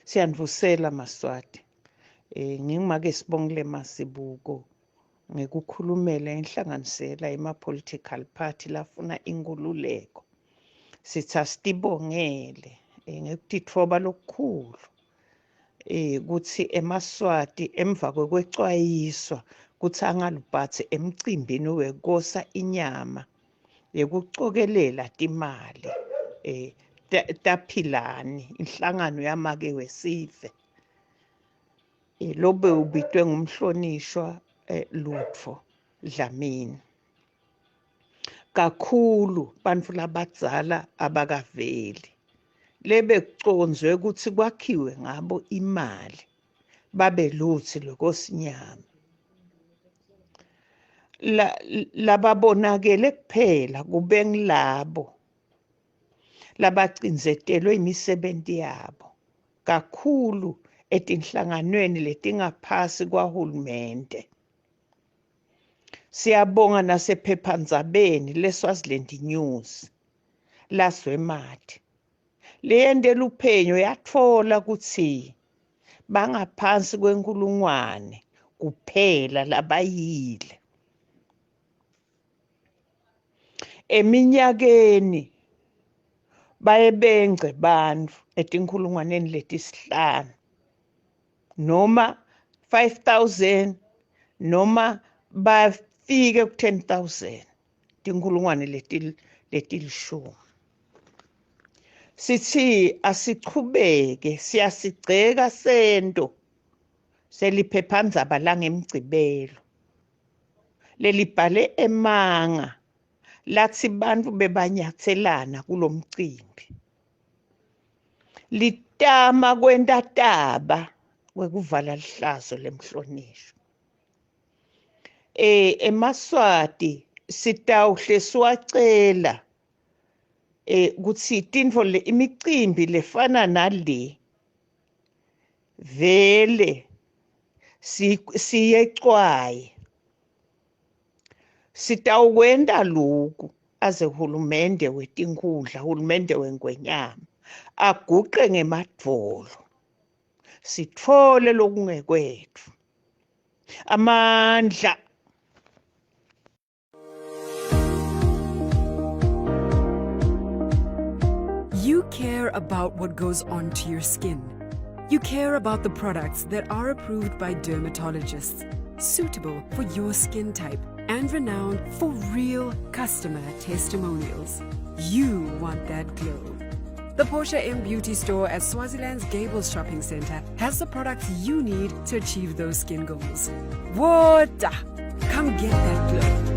Siyanivusela Maswati. Ngingimake Sibongile Masibuko ngikukhulumela inhlanganisela ema-political party lafuna inkululeko. Sithi asibongele ngekutitfoba lokukhulu kuthi eMaswati emva kwecwayiswa kuthi angalubhatsi emcimbini wekosa inyama yekucokelela timali taphilani inhlangano yamake wesive lobe ubitwe ngumhlonishwa Lutfo Dlamini. Kakhulu bantfu labadzala abakaveli lebekuconzwe ukuthi kwakhiwe ngabo imali babe lutsi lwekosinyama. Lababonakele kuphela kube ngilabo labacindzetelwe imisebenti yabo kakhulu etinhlanganweni letingaphasi kwahulumende. Siyabonga nasephephandzabeni leSwaziland News laSwemathi leyentela uphenyo yatfola kutsi bangaphansi kwe1,000 kuphela labayile. Eminyakeni bayebengce bantfu etinkhulungwaneni letisihlanu noma 5,000 noma bafike ku10,000 tinkhulungwane letilishumi. Sithi asichubeke siyasigceka sento seliphephandzaba langemgcibelo lelibhale emanga latsi bantfu bebanyatselana kulomcimbi litama kwenta taba kwekuvala lihlazo lemhlonishwa. Emaswati sitawuhle siwacela kutsi tintfo imicimbi lefana nale vele siyecwaye. Sitawukwenta loku aze hulumende wetinkhundla, hulumende weNgwenyama aguqe ngemadvolo sitfole lokungekwetfu amandla. You care about what goes onto your skin. You care about the products that are approved by dermatologists, suitable for your skin type and renowned for real customer testimonials. You want that glow. The Portia M Beauty Store at Swaziland's Gables Shopping Center has the products you need to achieve those skin goals. Water! Come get that glow.